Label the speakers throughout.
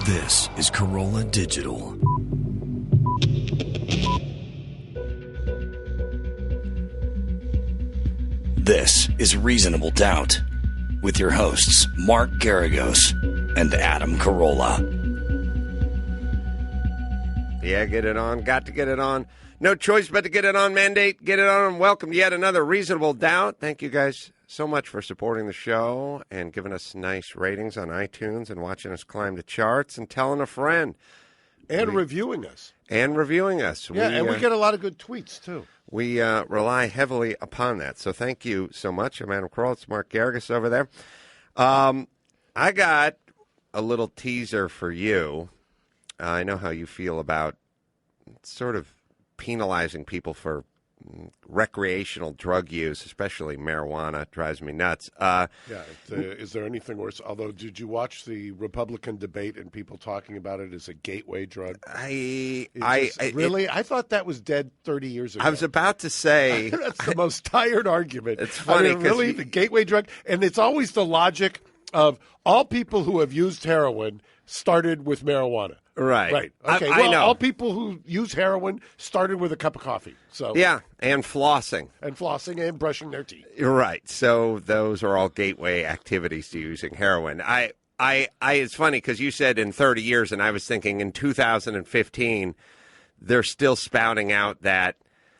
Speaker 1: This is Corolla Digital. This is Reasonable Doubt with your hosts Mark Garagos and Adam Carolla.
Speaker 2: Yeah, get it on. Got to get it on. No choice but to get it on. Mandate, get it on. Welcome to yet another Reasonable Doubt. Thank you guys so much for supporting the show and giving us nice ratings on iTunes and watching us climb the charts and telling a friend.
Speaker 3: And reviewing us.
Speaker 2: And reviewing us.
Speaker 3: Yeah, we get a lot of good tweets, too.
Speaker 2: We rely heavily upon that. So thank you so much. I'm Adam Carolla. It's Mark Garagos over there. I got a little teaser for you. I know how you feel about sort of penalizing people for recreational drug use, especially marijuana. It drives me nuts.
Speaker 3: Is there anything worse? Although, did you watch the Republican debate and people talking about it as a gateway drug? I thought that was dead 30 years ago.
Speaker 2: I was about to say
Speaker 3: that's the most tired argument.
Speaker 2: It's funny,
Speaker 3: really, the gateway drug, and it's always the logic of all people who have used heroin started with marijuana.
Speaker 2: Right.
Speaker 3: Okay.
Speaker 2: I know.
Speaker 3: All people who use heroin started with a cup of coffee. So
Speaker 2: yeah, and flossing.
Speaker 3: And brushing their teeth.
Speaker 2: Right. So those are all gateway activities to using heroin. It's funny because you said in 30 years, and I was thinking in 2015, they're still spouting out that.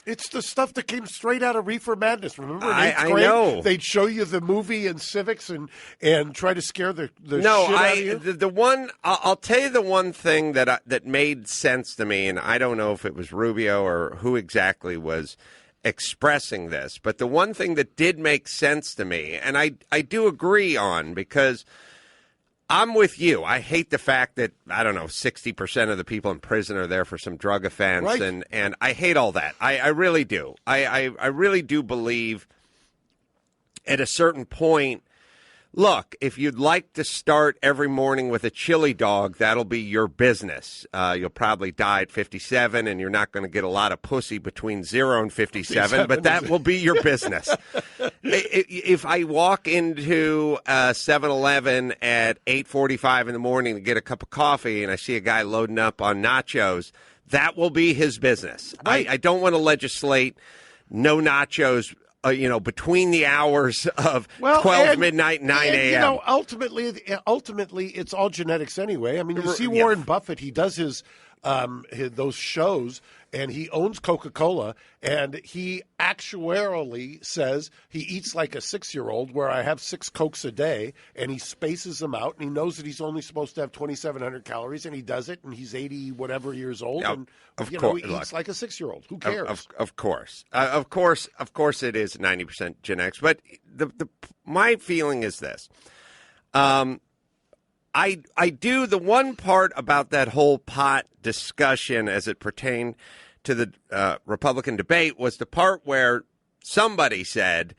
Speaker 3: It's the stuff that came straight out of Reefer Madness. Remember in eighth
Speaker 2: I
Speaker 3: grade,
Speaker 2: know.
Speaker 3: They'd show you the movie in civics and try to scare the shit out of you?
Speaker 2: The one I'll tell you the one thing that made sense to me, and I don't know if it was Rubio or who exactly was expressing this, but the one thing that did make sense to me, and I do agree on, because I'm with you. I hate the fact that, 60% of the people in prison are there for some drug offense,
Speaker 3: right.
Speaker 2: and I hate all that. I really do. I really do believe at a certain point, look, if you'd like to start every morning with a chili dog, that'll be your business. You'll probably die at 57, and you're not going to get a lot of pussy between 0 and 57, but that will be your business. If I walk into 7-Eleven at 8:45 in the morning to get a cup of coffee and I see a guy loading up on nachos, that will be his business.
Speaker 3: Right.
Speaker 2: I don't want to legislate no nachos between the hours of 12 midnight and 9 a.m.
Speaker 3: Ultimately, it's all genetics anyway. I mean, you see Warren Buffett, he does his those shows, and he owns Coca-Cola, and he actuarially says he eats like a 6-year-old, where I have 6 Cokes a day, and he spaces them out, and he knows that he's only supposed to have 2,700 calories, and he does it, and he's 80 whatever years old, and he eats like a 6-year-old. Who cares?
Speaker 2: Of course, it is 90% genetics. But my feeling is this. I do the one part about that whole pot discussion as it pertained to the Republican debate was the part where somebody said,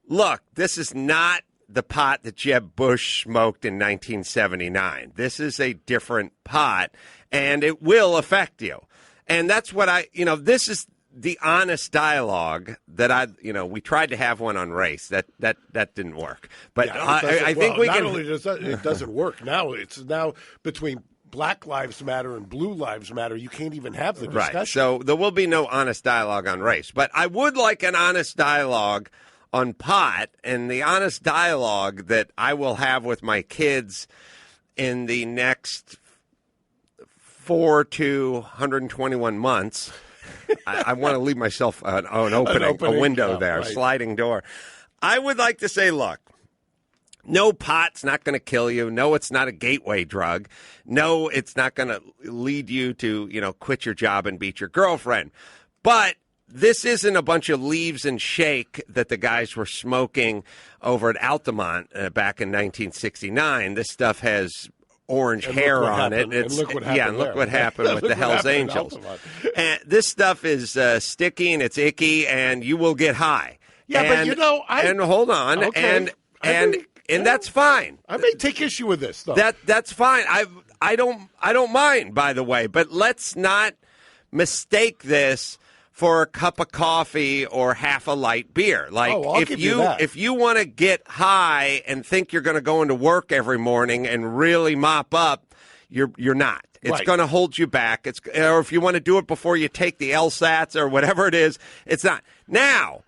Speaker 2: look, this is not the pot that Jeb Bush smoked in 1979. This is a different pot, and it will affect you. And that's what this is the honest dialogue that we tried to have one on race. That didn't work. But I think we can.
Speaker 3: Not only does that, it doesn't work now. It's now between Black Lives Matter and Blue Lives Matter. You can't even have the discussion.
Speaker 2: Right. So there will be no honest dialogue on race. But I would like an honest dialogue on pot, and the honest dialogue that I will have with my kids in the next 4 to 121 months. I want to leave myself an opening, a window there,
Speaker 3: right.
Speaker 2: A sliding door. I would like to say, look, no, pot's not going to kill you. No, it's not a gateway drug. No, it's not going to lead you to, quit your job and beat your girlfriend. But this isn't a bunch of leaves and shake that the guys were smoking over at Altamont back in 1969. This stuff has orange hair on it.
Speaker 3: And look what happened
Speaker 2: look what happened with the Hells Angels. And this stuff is sticky and it's icky, and you will get high.
Speaker 3: Yeah,
Speaker 2: and,
Speaker 3: but
Speaker 2: hold on,
Speaker 3: okay.
Speaker 2: and that's fine.
Speaker 3: I may take issue with this, though.
Speaker 2: That's fine. I don't mind, by the way. But let's not mistake this for a cup of coffee or half a light beer. Like if you want to get high and think you're going to go into work every morning and really mop up, you're not. It's
Speaker 3: Right.
Speaker 2: going to hold you back. Or if you want to do it before you take the LSATs or whatever it is, it's not. Now,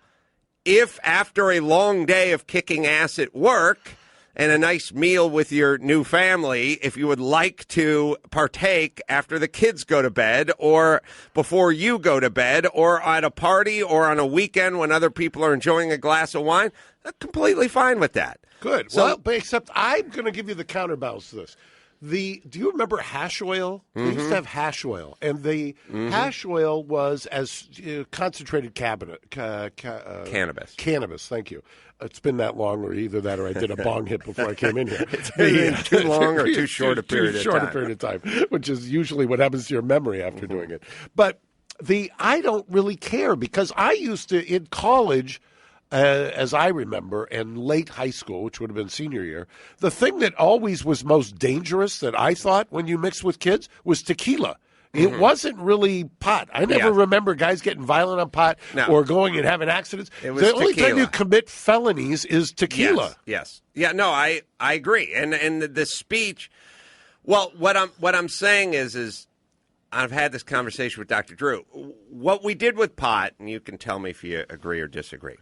Speaker 2: if after a long day of kicking ass at work and a nice meal with your new family, if you would like to partake after the kids go to bed or before you go to bed or at a party or on a weekend when other people are enjoying a glass of wine, I'm completely fine with that.
Speaker 3: Good.
Speaker 2: So,
Speaker 3: Well, but except I'm going to give you the counterbalance to this. Do you remember hash oil? They used to have hash oil, and the hash oil was as concentrated cannabis. Cannabis. Thank you. It's been that long, or either that, or I did a bong hit before I came in here.
Speaker 2: It's been too long or too short a period of
Speaker 3: time, which is usually what happens to your memory after doing it. But I don't really care because I used to in college. As I remember, and late high school, which would have been senior year, the thing that always was most dangerous that I thought when you mixed with kids was tequila. It wasn't really pot. I never remember guys getting violent on pot or going and having accidents.
Speaker 2: It was
Speaker 3: the only
Speaker 2: tequila.
Speaker 3: time you commit felonies is tequila.
Speaker 2: Yes. Yeah, no, I agree. And the speech, well, what I'm saying is I've had this conversation with Dr. Drew. What we did with pot, and you can tell me if you agree or disagree.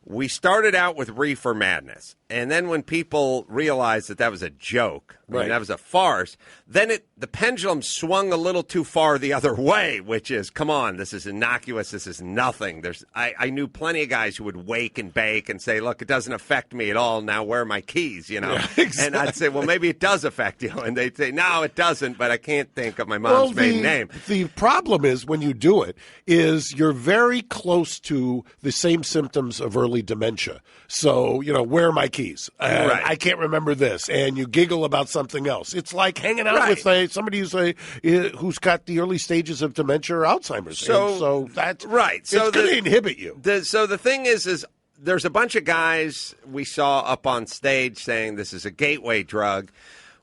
Speaker 2: We started out with reefer madness, and then when people realized that was a joke, that was a farce, then the pendulum swung a little too far the other way, which is, come on, this is innocuous, this is nothing. I knew plenty of guys who would wake and bake and say, look, it doesn't affect me at all, now where are my keys, Yeah, exactly. And I'd say, well, maybe it does affect you, and they'd say, no, it doesn't, but I can't think of my mom's maiden name.
Speaker 3: The problem is when you do it is you're very close to the same symptoms of early dementia. So, where are my keys? I can't remember this. And you giggle about something else. It's like hanging out with somebody who's got the early stages of dementia or Alzheimer's. So that's
Speaker 2: right. So
Speaker 3: it's going to inhibit you.
Speaker 2: So the thing is there's a bunch of guys we saw up on stage saying this is a gateway drug,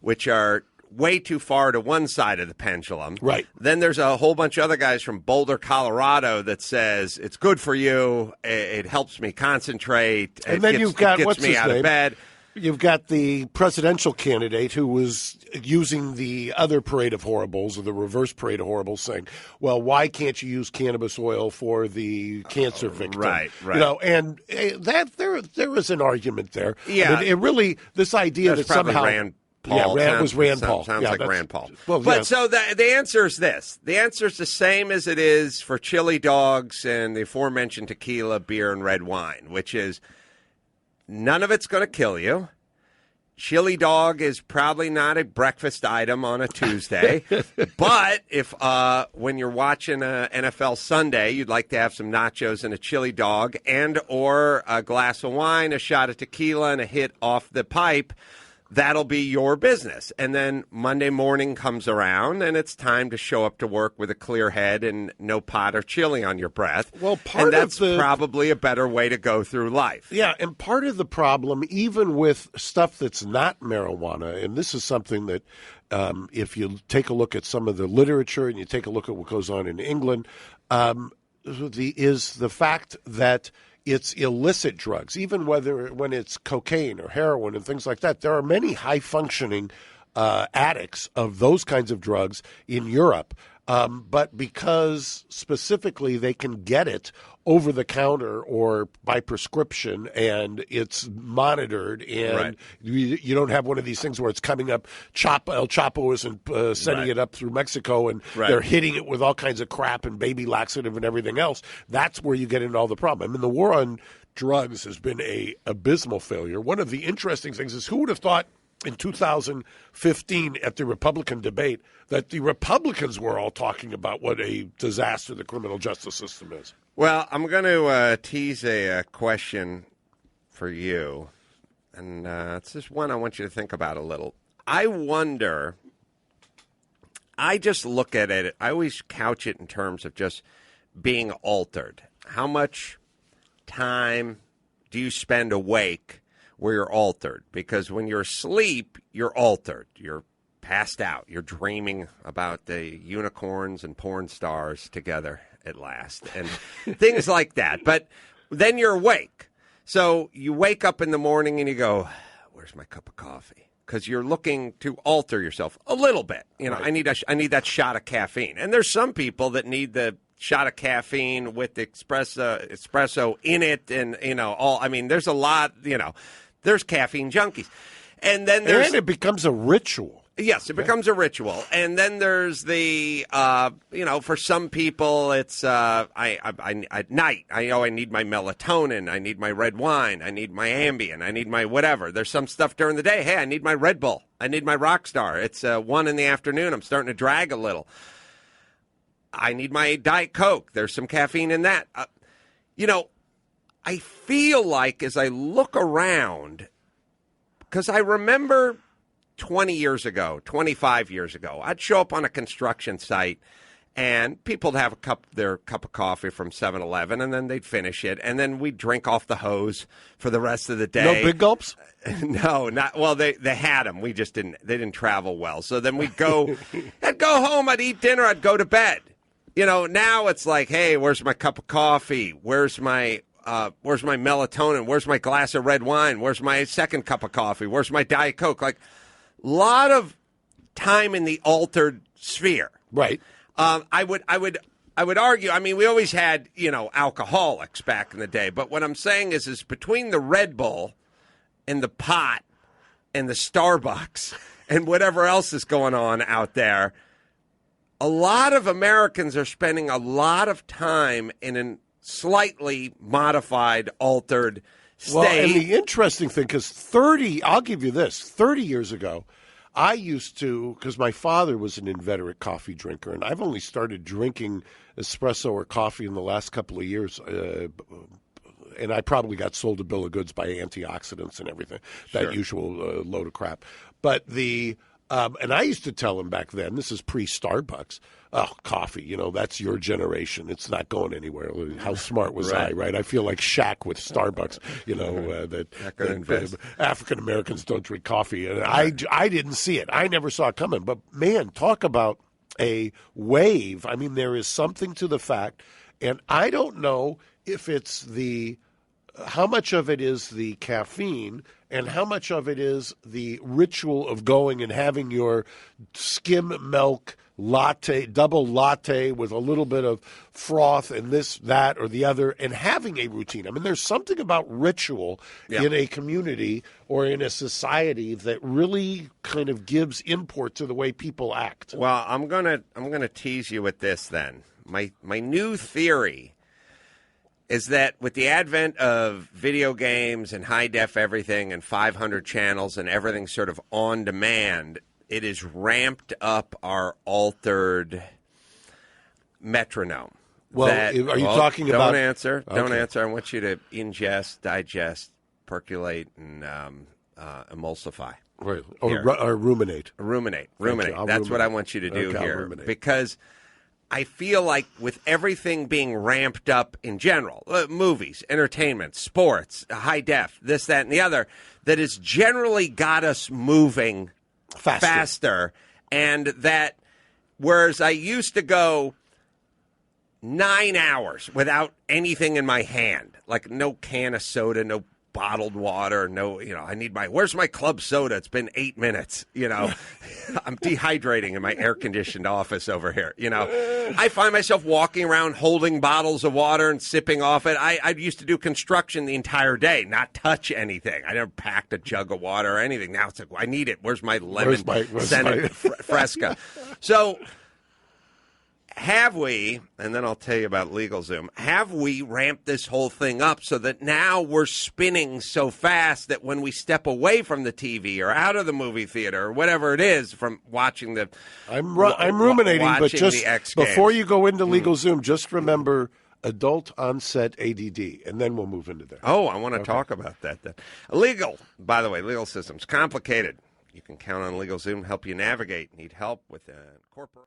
Speaker 2: which are way too far to one side of the pendulum.
Speaker 3: Right.
Speaker 2: Then there's a whole bunch of other guys from Boulder, Colorado that says it's good for you. It helps me concentrate.
Speaker 3: And then you've got,
Speaker 2: it gets
Speaker 3: what's
Speaker 2: me
Speaker 3: his
Speaker 2: out
Speaker 3: name?
Speaker 2: of bed.
Speaker 3: You've got the presidential candidate who was using the other parade of horribles or the reverse parade of horribles saying, well, why can't you use cannabis oil for the cancer victim?
Speaker 2: Right.
Speaker 3: And that there is an argument there.
Speaker 2: Yeah.
Speaker 3: It really, this idea
Speaker 2: That's
Speaker 3: that somehow.
Speaker 2: Rand Paul.
Speaker 3: Yeah, it was Rand Paul.
Speaker 2: Sounds like Rand Paul.
Speaker 3: Well,
Speaker 2: but so the answer is this. The answer is the same as it is for chili dogs and the aforementioned tequila, beer, and red wine, which is none of it's going to kill you. Chili dog is probably not a breakfast item on a Tuesday. But if when you're watching a NFL Sunday, you'd like to have some nachos and a chili dog and or a glass of wine, a shot of tequila, and a hit off the pipe, that'll be your business. And then Monday morning comes around, and it's time to show up to work with a clear head and no pot or chili on your breath.
Speaker 3: Well,
Speaker 2: that's probably a better way to go through life.
Speaker 3: Yeah, and part of the problem, even with stuff that's not marijuana, and this is something that if you take a look at some of the literature and you take a look at what goes on in England, is the fact that it's illicit drugs, even when it's cocaine or heroin and things like that. There are many high-functioning addicts of those kinds of drugs in Europe, but because specifically they can get it over the counter or by prescription, and it's monitored, and you don't have one of these things where it's coming up. El Chapo isn't sending it up through Mexico, and they're hitting it with all kinds of crap and baby laxative and everything else. That's where you get into all the problem. I mean, the war on drugs has been a abysmal failure. One of the interesting things is, who would have thought in 2015 at the Republican debate that the Republicans were all talking about what a disaster the criminal justice system is?
Speaker 2: Well, I'm going to tease a question for you, and it's just one I want you to think about a little. I wonder, I just look at it, I always couch it in terms of just being altered. How much time do you spend awake where you're altered? Because when you're asleep, you're altered. You're passed out. You're dreaming about the unicorns and porn stars together at last and things like that. But then you're awake. So you wake up in the morning and you go, where's my cup of coffee? because you're looking to alter yourself a little bit. You know,
Speaker 3: Right.
Speaker 2: I need that shot of caffeine. And there's some people that need the shot of caffeine with the espresso in it, and there's a lot. There's caffeine junkies, and then there's
Speaker 3: And it becomes a ritual.
Speaker 2: Yes, it becomes a ritual. And then there's the, for some people, it's at night. I need my melatonin. I need my red wine. I need my Ambien. I need my whatever. There's some stuff during the day. Hey, I need my Red Bull. I need my Rockstar. It's 1 in the afternoon. I'm starting to drag a little. I need my Diet Coke. There's some caffeine in that. I feel like as I look around, because I remember 20 years ago, 25 years ago, I'd show up on a construction site and people would have their cup of coffee from 7-Eleven, and then they'd finish it, and then we'd drink off the hose for the rest of the day.
Speaker 3: No big gulps?
Speaker 2: No, not well. They had them. We just didn't. They didn't travel well. So then we'd go. I'd go home. I'd eat dinner. I'd go to bed. Now it's like, hey, where's my cup of coffee? Where's my melatonin? Where's my glass of red wine? Where's my second cup of coffee? Where's my Diet Coke? Like, a lot of time in the altered sphere.
Speaker 3: Right.
Speaker 2: I would argue. I mean, we always had alcoholics back in the day, but what I'm saying is between the Red Bull and the pot and the Starbucks and whatever else is going on out there, a lot of Americans are spending a lot of time in a slightly modified, altered state.
Speaker 3: Well, and the interesting thing, because I'll give you this, 30 years ago, I used to, because my father was an inveterate coffee drinker, and I've only started drinking espresso or coffee in the last couple of years, and I probably got sold a bill of goods by antioxidants and everything, that usual load of crap. But and I used to tell him back then, this is pre-Starbucks, coffee, that's your generation. It's not going anywhere. How smart was I, right? I feel like Shaq with Starbucks, that African Americans don't drink coffee. And I didn't see it. I never saw it coming. But, man, talk about a wave. I mean, there is something to the fact, and I don't know if it's how much of it is the caffeine and how much of it is the ritual of going and having your skim milk latte, double latte with a little bit of froth and this, that, or the other, and having a routine. I mean, there's something about ritual in a community or in a society that really kind of gives import to the way people act.
Speaker 2: Well, I'm gonna tease you with this then. My new theory is that with the advent of video games and high-def everything and 500 channels and everything sort of on demand, it has ramped up our altered metronome.
Speaker 3: Well, are you talking about...
Speaker 2: Don't answer. Okay. Don't answer. I want you to ingest, digest, percolate, and emulsify.
Speaker 3: Right. Or ruminate.
Speaker 2: Ruminate.
Speaker 3: Okay,
Speaker 2: That's what I want you to do here. Because I feel like with everything being ramped up in general, movies, entertainment, sports, high def, this, that, and the other, that has generally got us moving faster. And that, whereas I used to go 9 hours without anything in my hand, like no can of soda, no bottled water, no, where's my club soda? It's been 8 minutes, I'm dehydrating in my air-conditioned office over here, I find myself walking around holding bottles of water and sipping off it. I used to do construction the entire day, not touch anything. I never packed a jug of water or anything. Now it's like, I need it. Where's my lemon scented Fresca? So have we, and then I'll tell you about LegalZoom, have we ramped this whole thing up so that now we're spinning so fast that when we step away from the TV or out of the movie theater or whatever it is from watching the...
Speaker 3: I'm ruminating, but just before you go into LegalZoom, just remember adult onset ADD, and then we'll move into there.
Speaker 2: Oh, I want to talk about that then. By the way, legal system's complicated. You can count on LegalZoom to help you navigate. Need help with corporate...